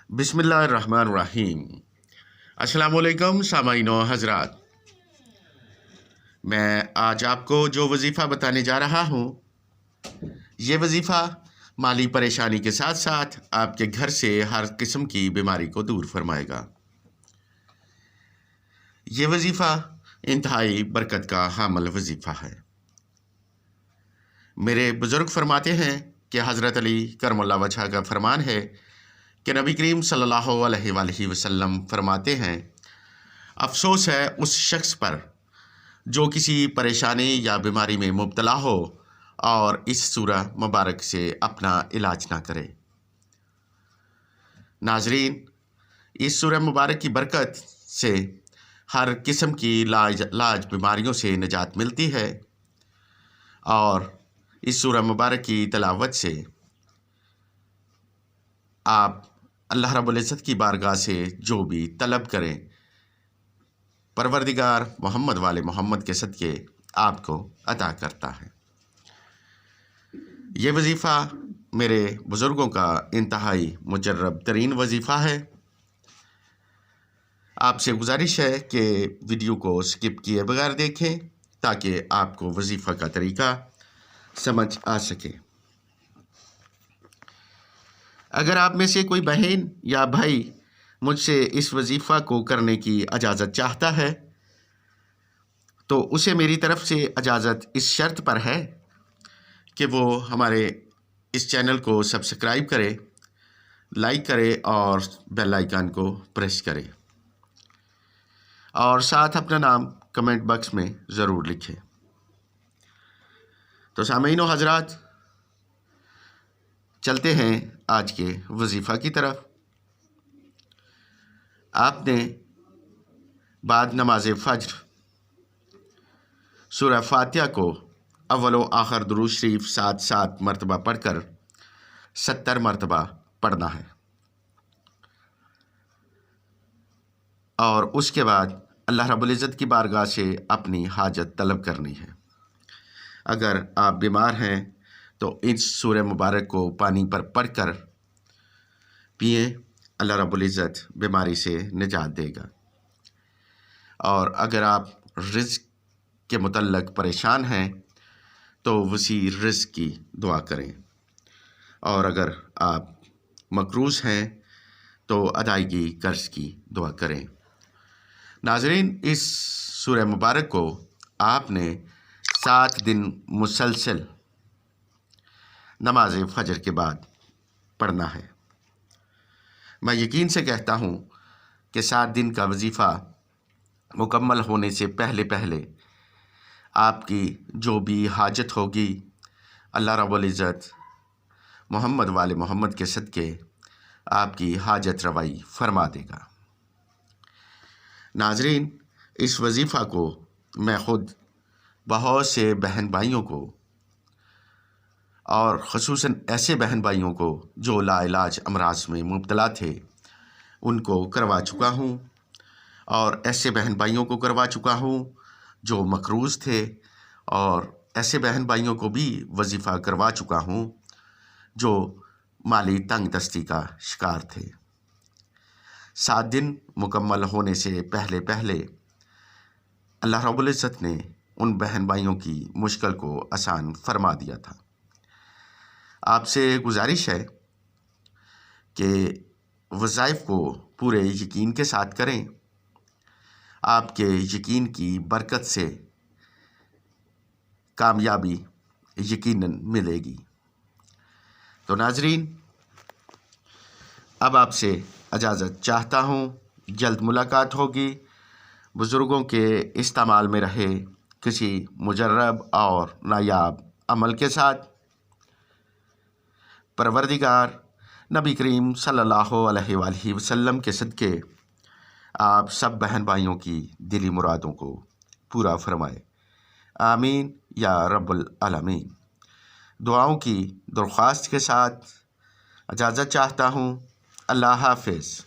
بسم اللہ الرحمن الرحیم۔ السلام علیکم سامعین و حضرات، میں آج آپ کو جو وظیفہ بتانے جا رہا ہوں، یہ وظیفہ مالی پریشانی کے ساتھ ساتھ آپ کے گھر سے ہر قسم کی بیماری کو دور فرمائے گا۔ یہ وظیفہ انتہائی برکت کا حامل وظیفہ ہے۔ میرے بزرگ فرماتے ہیں کہ حضرت علی کرم اللہ وجہہ کا فرمان ہے کہ نبی کریم صلی اللہ علیہ وآلہ وسلم فرماتے ہیں، افسوس ہے اس شخص پر جو کسی پریشانی یا بیماری میں مبتلا ہو اور اس سورہ مبارک سے اپنا علاج نہ کرے۔ ناظرین، اس سورہ مبارک کی برکت سے ہر قسم کی لاج بیماریوں سے نجات ملتی ہے، اور اس سورہ مبارک کی تلاوت سے آپ اللہ رب العزت کی بارگاہ سے جو بھی طلب کریں، پروردگار محمد والے محمد کے صدقے آپ کو عطا کرتا ہے۔ یہ وظیفہ میرے بزرگوں کا انتہائی مجرب ترین وظیفہ ہے۔ آپ سے گزارش ہے کہ ویڈیو کو سکپ کیے بغیر دیکھیں تاکہ آپ کو وظیفہ کا طریقہ سمجھ آ سکے۔ اگر آپ میں سے کوئی بہن یا بھائی مجھ سے اس وظیفہ کو کرنے کی اجازت چاہتا ہے تو اسے میری طرف سے اجازت اس شرط پر ہے کہ وہ ہمارے اس چینل کو سبسکرائب کرے، لائک کرے اور بیل آئیکن کو پریس کرے، اور ساتھ اپنا نام کمنٹ باکس میں ضرور لکھے۔ تو سامعین و حضرات، چلتے ہیں آج کے وظیفہ کی طرف۔ آپ نے بعد نماز فجر سورہ فاتحہ کو اول و آخر درود شریف 7 مرتبہ پڑھ کر 70 مرتبہ پڑھنا ہے، اور اس کے بعد اللہ رب العزت کی بارگاہ سے اپنی حاجت طلب کرنی ہے۔ اگر آپ بیمار ہیں تو اس سورہ مبارک کو پانی پر پڑھ کر پئیں، اللہ رب العزت بیماری سے نجات دے گا۔ اور اگر آپ رزق کے متعلق پریشان ہیں تو وسیع رزق کی دعا کریں، اور اگر آپ مقروض ہیں تو ادائیگی قرض کی دعا کریں۔ ناظرین، اس سورہ مبارک کو آپ نے 7 دن مسلسل نماز فجر کے بعد پڑھنا ہے۔ میں یقین سے کہتا ہوں کہ 7 دن کا وظیفہ مکمل ہونے سے پہلے آپ کی جو بھی حاجت ہوگی، اللہ رب العزت محمد والے محمد کے صدقے آپ کی حاجت روائی فرما دے گا۔ ناظرین، اس وظیفہ کو میں خود بہت سے بہن بھائیوں کو، اور خصوصاً ایسے بہن بھائیوں کو جو لا علاج امراض میں مبتلا تھے، ان کو کروا چکا ہوں، اور ایسے بہن بھائیوں کو کروا چکا ہوں جو مقروض تھے، اور ایسے بہن بھائیوں کو بھی وظیفہ کروا چکا ہوں جو مالی تنگ دستی کا شکار تھے۔ 7 دن مکمل ہونے سے پہلے اللہ رب العزت نے ان بہن بھائیوں کی مشکل کو آسان فرما دیا تھا۔ آپ سے گزارش ہے کہ وظائف کو پورے یقین کے ساتھ کریں، آپ کے یقین کی برکت سے کامیابی یقیناً ملے گی۔ تو ناظرین، اب آپ سے اجازت چاہتا ہوں، جلد ملاقات ہوگی بزرگوں کے استعمال میں رہے کسی مجرب اور نایاب عمل کے ساتھ۔ پروردگار نبی کریم صلی اللہ علیہ وآلہ وسلم کے صدقے آپ سب بہن بھائیوں کی دلی مرادوں کو پورا فرمائے، آمین یا رب العالمین۔ دعاؤں کی درخواست کے ساتھ اجازت چاہتا ہوں۔ اللہ حافظ۔